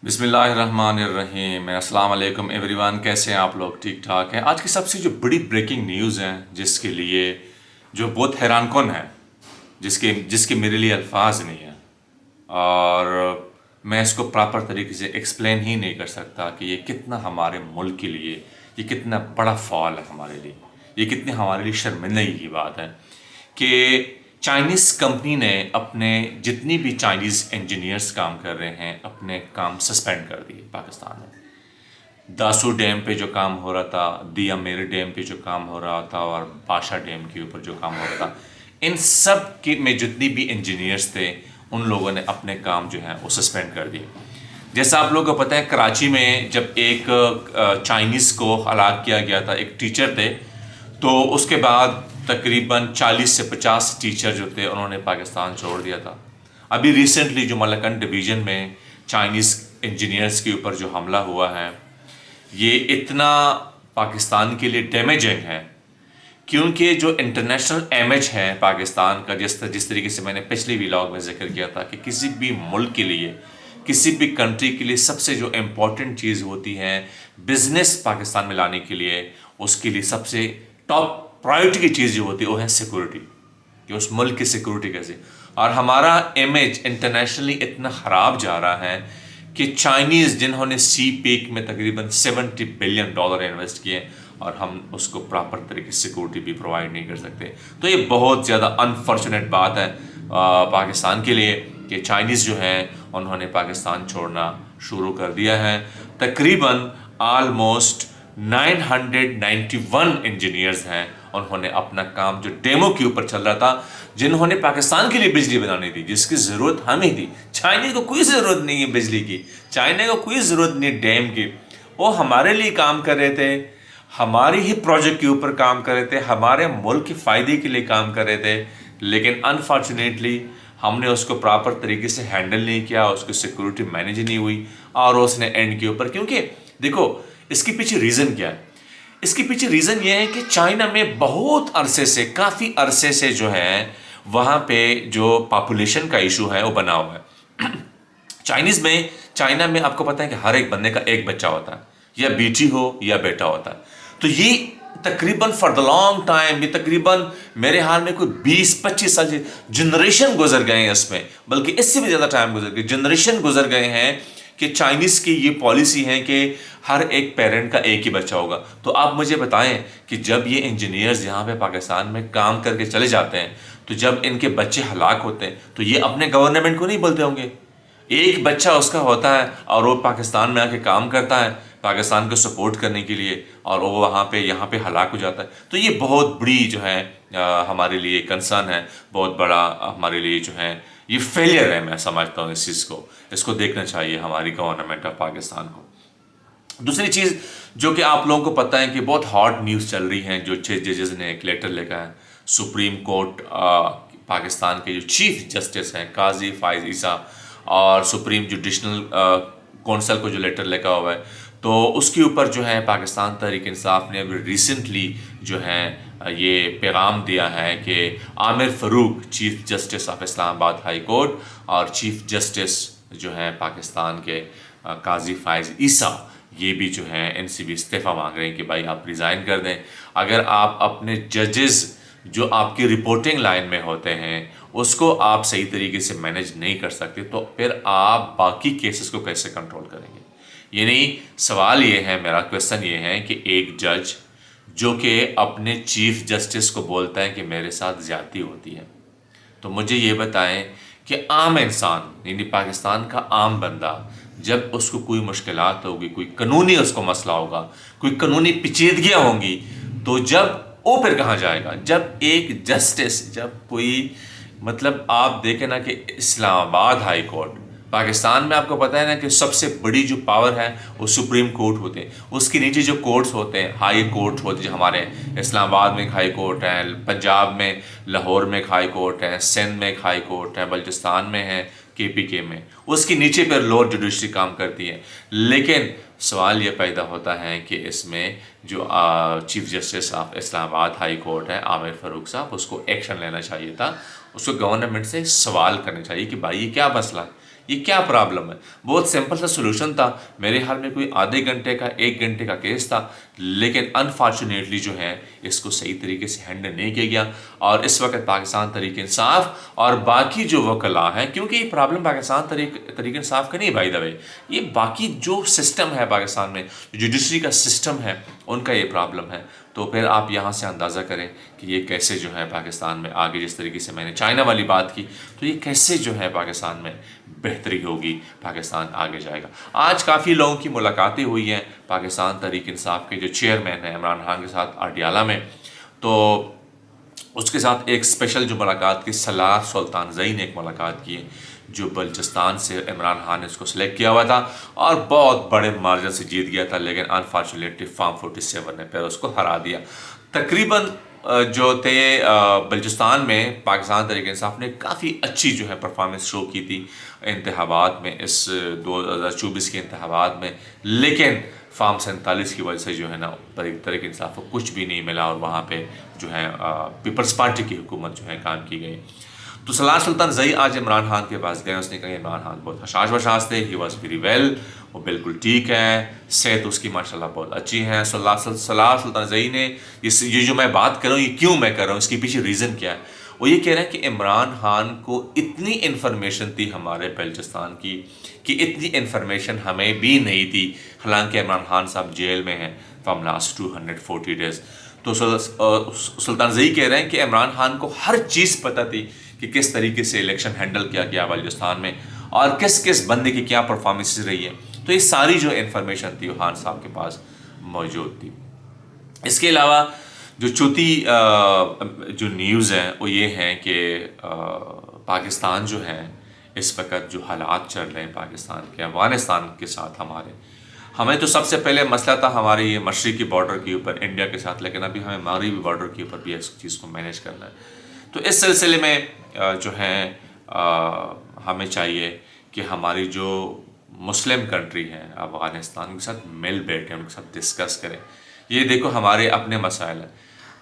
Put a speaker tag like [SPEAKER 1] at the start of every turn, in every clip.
[SPEAKER 1] بسم اللہ الرحمن الرحیم، السلام علیکم ایوری ون، کیسے ہیں آپ لوگ؟ ٹھیک ٹھاک ہیں؟ آج کی سب سے جو بڑی بریکنگ نیوز ہے، جس کے لیے جو بہت حیران کن ہے، جس کے میرے لیے الفاظ نہیں ہیں، اور میں اس کو پراپر طریقے سے ایکسپلین ہی نہیں کر سکتا کہ یہ کتنا ہمارے ملک کے لیے، یہ کتنا بڑا فال ہے ہمارے لیے، یہ کتنی ہمارے لیے شرمندگی کی بات ہے کہ چائنیز کمپنی نے اپنے جتنی بھی چائنیز انجینئرز کام کر رہے ہیں اپنے کام سسپینڈ کر دیے پاکستان میں۔ داسو ڈیم پہ جو کام ہو رہا تھا، دیا میر ڈیم پہ جو کام ہو رہا تھا، اور پاشا ڈیم کے اوپر جو کام ہو رہا تھا، ان سب کے میں جتنی بھی انجینئرز تھے ان لوگوں نے اپنے کام جو ہیں وہ سسپینڈ کر دیے۔ جیسا آپ لوگوں کو پتہ ہے، کراچی میں جب ایک چائنیز کو ہلاک کیا گیا تھا، ایک ٹیچر تھے، تو اس کے بعد تقریباً 40 سے 50 ٹیچر جو تھے انہوں نے پاکستان چھوڑ دیا تھا۔ ابھی ریسنٹلی جو ملکن ڈویژن میں چائنیز انجینئرز کے اوپر جو حملہ ہوا ہے، یہ اتنا پاکستان کے لیے ڈیمیجنگ ہے، کیونکہ جو انٹرنیشنل امیج ہے پاکستان کا، جس طریقے سے میں نے پچھلی ولاگ میں ذکر کیا تھا کہ کسی بھی ملک کے لیے، کسی بھی کنٹری کے لیے سب سے جو امپورٹنٹ چیز ہوتی ہے بزنس پاکستان میں لانے کے لیے، اس کے لیے سب سے ٹاپ پرائیورٹی کی چیز جو ہوتی ہے وہ ہے سیکورٹی، کہ اس ملک کی سیکورٹی کیسے۔ اور ہمارا امیج انٹرنیشنلی اتنا خراب جا رہا ہے کہ چائنیز جنہوں نے سی پیک میں تقریباً $70 بلین انویسٹ کیے، اور ہم اس کو پراپر طریقے سے سیکورٹی بھی پرووائڈ نہیں کر سکتے۔ تو یہ بہت زیادہ انفارچونیٹ بات ہے پاکستان کے لیے کہ چائنیز جو ہیں انہوں نے پاکستان چھوڑنا شروع کر دیا ہے۔ تقریباً آلموسٹ 991 انجینئرز ہیں، انہوں نے اپنا کام جو ڈیمو کے اوپر چل رہا تھا، جنہوں نے پاکستان کے لیے بجلی بنانی تھی، جس کی ضرورت ہمیں تھی۔ چائنا کو کوئی ضرورت نہیں ہے بجلی کی، چائنا کو کوئی ضرورت نہیں ہے ڈیم کی، وہ ہمارے لیے کام کر رہے تھے، ہماری ہی پروجیکٹ کے اوپر کام کر رہے تھے، ہمارے ملک کے فائدے کے لیے کام کر رہے تھے، لیکن انفارچونیٹلی ہم نے اس کو پراپر طریقے سے ہینڈل نہیں کیا، اس کی سیکورٹی مینیج نہیں ہوئی، اور اس نے اینڈ کے اوپر، کیونکہ دیکھو اس کے پیچھے ریزن کیا ہے؟ اس کے پیچھے ریزن یہ ہے کہ چائنا میں بہت عرصے سے، کافی عرصے سے جو ہے وہاں پہ جو پاپولیشن کا ایشو ہے وہ بنا ہوا ہے۔ چائنا میں آپ کو پتہ ہے کہ ہر ایک بندے کا ایک بچہ ہوتا ہے، یا بیٹی ہو یا بیٹا ہوتا ہے۔ تو یہ تقریباً فار دا لانگ ٹائم، یہ تقریباً میرے حال میں کوئی 20-25 سال جنریشن گزر گئے ہیں اس میں، بلکہ اس سے بھی زیادہ ٹائم گزر گئے، جنریشن گزر گئے ہیں کہ چائنیز کی یہ پالیسی ہے کہ ہر ایک پیرنٹ کا ایک ہی بچہ ہوگا۔ تو آپ مجھے بتائیں کہ جب یہ انجینئرز یہاں پہ پاکستان میں کام کر کے چلے جاتے ہیں، تو جب ان کے بچے ہلاک ہوتے ہیں تو یہ اپنے گورنمنٹ کو نہیں بولتے ہوں گے؟ ایک بچہ اس کا ہوتا ہے اور وہ پاکستان میں آ کے کام کرتا ہے پاکستان کو سپورٹ کرنے کے لیے، اور وہ یہاں پہ ہلاک ہو جاتا ہے۔ تو یہ بہت بڑی جو ہے ہمارے لیے کنسرن ہے، بہت بڑا ہمارے لیے جو ہے یہ فیلئر ہے، میں سمجھتا ہوں اس کو دیکھنا چاہیے ہماری گورنمنٹ آف پاکستان کو۔ دوسری چیز جو کہ آپ لوگوں کو پتہ ہے کہ بہت ہاٹ نیوز چل رہی ہے، جو 6 ججز نے ایک لیٹر لکھا ہے سپریم کورٹ، پاکستان کے جو چیف جسٹس ہیں قاضی فائز عیسیٰ، اور سپریم جوڈیشنل کونسل کو جو لیٹر لکھا ہوا ہے، تو اس کے اوپر جو ہے پاکستان تحریک انصاف نے ابھی ریسنٹلی جو ہے یہ پیغام دیا ہے کہ عامر فاروق چیف جسٹس آف اسلام آباد ہائی کورٹ اور چیف جسٹس جو ہیں پاکستان کے قاضی فائز عیسیٰ، یہ بھی جو ہیں ان سے بھی استعفیٰ مانگ رہے ہیں کہ بھائی آپ ریزائن کر دیں۔ اگر آپ اپنے ججز جو آپ کی رپورٹنگ لائن میں ہوتے ہیں اس کو آپ صحیح طریقے سے مینیج نہیں کر سکتے، تو پھر آپ باقی کیسز کو کیسے کنٹرول کریں گے؟ یعنی سوال یہ ہے، میرا کویسچن یہ ہے کہ ایک جج جو کہ اپنے چیف جسٹس کو بولتا ہے کہ میرے ساتھ زیادتی ہوتی ہے، تو مجھے یہ بتائیں کہ عام انسان یعنی پاکستان کا عام بندہ جب اس کو کوئی مشکلات ہوگی، کوئی قانونی اس کو مسئلہ ہوگا، کوئی قانونی پیچیدگیاں ہوں گی، تو جب وہ پھر کہاں جائے گا؟ جب ایک جسٹس، جب کوئی مطلب آپ دیکھیں نا کہ اسلام آباد ہائی کورٹ پاکستان میں، آپ کو پتہ ہے نا کہ سب سے بڑی جو پاور ہے وہ سپریم کورٹ ہوتے ہیں، اس کے نیچے جو کورٹس ہوتے ہیں ہائی کورٹ ہوتے ہیں، جو ہمارے اسلام آباد میں ایک ہائی کورٹ ہے، پنجاب میں لاہور میں ایک ہائی کورٹ ہے، سندھ میں ایک ہائی کورٹ ہے، بلوچستان میں ہے KPK میں، اس کے نیچے پر لوور جوڈیشری کام کرتی ہے۔ لیکن سوال یہ پیدا ہوتا ہے کہ اس میں جو چیف جسٹس آف اسلام آباد ہائی کورٹ ہے عامر فاروق صاحب، اس کو ایکشن لینا چاہیے تھا، اس کو گورنمنٹ سے سوال کرنا چاہیے کہ بھائی یہ کیا مسئلہ ہے، یہ کیا پرابلم ہے؟ بہت سمپل سا سلوشن تھا، میرے حال میں کوئی آدھے گھنٹے کا 1 گھنٹے کا کیس تھا، لیکن انفارچونیٹلی جو ہے اس کو صحیح طریقے سے ہینڈل نہیں کیا گیا، اور اس وقت پاکستان تحریک انصاف اور باقی جو وکلاء ہیں، کیونکہ یہ پرابلم پاکستان تحریک انصاف کا نہیں بائی دا وے، یہ باقی جو سسٹم ہے پاکستان میں، جوڈیشری کا سسٹم ہے، ان کا یہ پرابلم ہے۔ تو پھر آپ یہاں سے اندازہ کریں کہ یہ کیسے جو ہے پاکستان میں آگے، جس طریقے سے میں نے چائنا والی بات کی، تو یہ کیسے جو ہے پاکستان میں بہتری ہوگی، پاکستان آگے جائے گا۔ آج کافی لوگوں کی ملاقاتیں ہوئی ہیں پاکستان تحریک انصاف کے جو چیئرمین ہیں عمران خان کے ساتھ اڈیالہ میں، تو اس کے ساتھ ایک اسپیشل جو ملاقات کی، سلار سلطان زئی نے ایک ملاقات کی ہے، جو بلوچستان سے عمران خان نے اس کو سلیکٹ کیا ہوا تھا اور بہت بڑے مارجن سے جیت گیا تھا، لیکن انفارچونیٹلی فارم 47 نے پھر اس کو ہرا دیا۔ تقریباً جو تھے بلوچستان میں پاکستان تحریک انصاف نے کافی اچھی جو ہے پرفارمنس شو کی تھی انتخابات میں، اس 2024 کے انتخابات میں، لیکن فارم 47 کی وجہ سے جو ہے نا تحریک انصاف کو کچھ بھی نہیں ملا، اور وہاں پہ جو ہے پیپلز پارٹی کی حکومت جو ہے قائم کی گئی۔ تو سلار سلطان زئی آج عمران خان کے پاس گئے، اس نے کہا کہ عمران خان بہت حشاش بشاش تھے، ہی واز ویری ویل، وہ بالکل ٹھیک ہے، صحت اس کی ماشاءاللہ بہت اچھی ہے۔ سلار سلطان زئی نے یہ جو میں بات کر رہا ہوں، یہ کیوں میں کر رہا ہوں، اس کے پیچھے ریزن کیا ہے؟ وہ یہ کہہ رہے ہیں کہ عمران خان کو اتنی انفارمیشن تھی ہمارے بلوچستان کی کہ اتنی انفارمیشن ہمیں بھی نہیں تھی، حالانکہ عمران خان صاحب جیل میں ہیں فرام لاسٹ 240 days۔ تو سلطان زئی کہہ رہے ہیں کہ عمران خان کو ہر چیز پتہ تھی کہ کس طریقے سے الیکشن ہینڈل کیا گیا بلوچستان میں، اور کس بندے کی کیا پرفارمنس رہی ہے، تو یہ ساری جو انفارمیشن تھی وہ خان صاحب کے پاس موجود تھی۔ اس کے علاوہ جو چوتھی جو نیوز ہے وہ یہ ہے کہ پاکستان جو ہے اس وقت جو حالات چل رہے ہیں پاکستان کے افغانستان کے ساتھ، ہمیں تو سب سے پہلے مسئلہ تھا ہمارے یہ مشرقی بارڈر کے اوپر انڈیا کے ساتھ، لیکن ابھی ہمیں مغربی بارڈر کے اوپر بھی اس چیز کو مینیج کرنا ہے۔ تو اس سلسلے میں جو ہے ہمیں چاہیے کہ ہماری جو مسلم کنٹری ہے افغانستان کے ساتھ مل بیٹھیں، ان کے ساتھ ڈسکس کریں۔ یہ دیکھو ہمارے اپنے مسائل ہیں،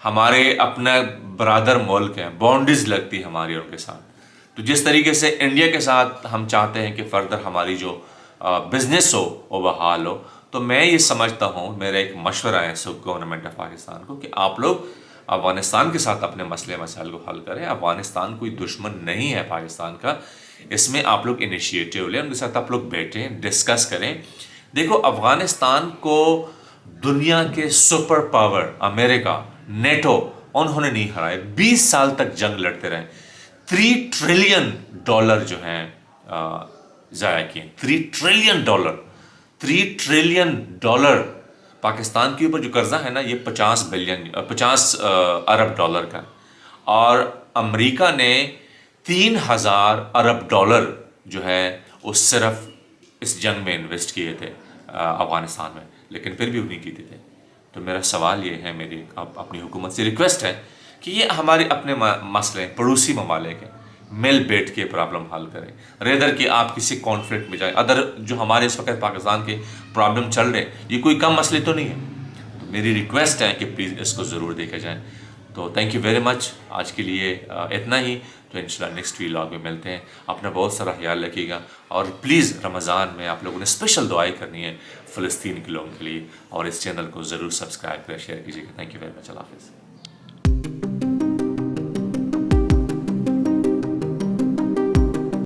[SPEAKER 1] ہمارے اپنا برادر ملک ہیں، باؤنڈریز لگتی ہے ہماری ان کے ساتھ۔ تو جس طریقے سے انڈیا کے ساتھ ہم چاہتے ہیں کہ فردر ہماری جو بزنس ہو وہ بحال ہو، تو میں یہ سمجھتا ہوں، میرا ایک مشورہ ہے گورنمنٹ آف پاکستان کو کہ آپ لوگ افغانستان کے ساتھ اپنے مسائل کو حل کریں۔ افغانستان کوئی دشمن نہیں ہے پاکستان کا، اس میں آپ لوگ انیشیٹو لیں، ان کے ساتھ آپ لوگ بیٹھیں، ڈسکس کریں۔ دیکھو افغانستان کو دنیا کے سپر پاور امریکہ، نیٹو، انہوں نے نہیں ہرائے، 20 سال تک جنگ لڑتے رہے، $3 ٹریلین جو ہیں ضائع کیے، $3 ٹریلین پاکستان کے اوپر جو قرضہ ہے نا یہ 50 ارب ڈالر کا، اور امریکہ نے 3000 ارب ڈالر جو ہے وہ صرف اس جنگ میں انویسٹ کیے تھے افغانستان میں، لیکن پھر بھی وہ نہیں جیتے تھے۔ تو میرا سوال یہ ہے، میری اپنی حکومت سے ریکویسٹ ہے کہ یہ ہمارے اپنے مسئلے پڑوسی ممالک ہیں، مل بیٹھ کے پرابلم حل کریں، ریدر کہ آپ کسی کانفلکٹ میں جائیں۔ ادر جو ہمارے اس وقت پاکستان کے پرابلم چل رہے ہیں یہ کوئی کم مسئلے تو نہیں ہیں، تو میری ریکویسٹ ہے کہ پلیز اس کو ضرور دیکھا جائے۔ تو تھینک یو ویری مچ، آج کے لیے اتنا ہی، تو انشاءاللہ نیکسٹ ویلاگ میں ملتے ہیں۔ اپنا بہت سارا خیال رکھیے گا، اور پلیز رمضان میں آپ لوگوں نے اسپیشل دعائیں کرنی ہے فلسطین کے لوگوں کے لیے، اور اس چینل کو ضرور سبسکرائب کریں، شیئر کیجیے گا۔ تھینک یو ویری مچ، اللہ حافظ۔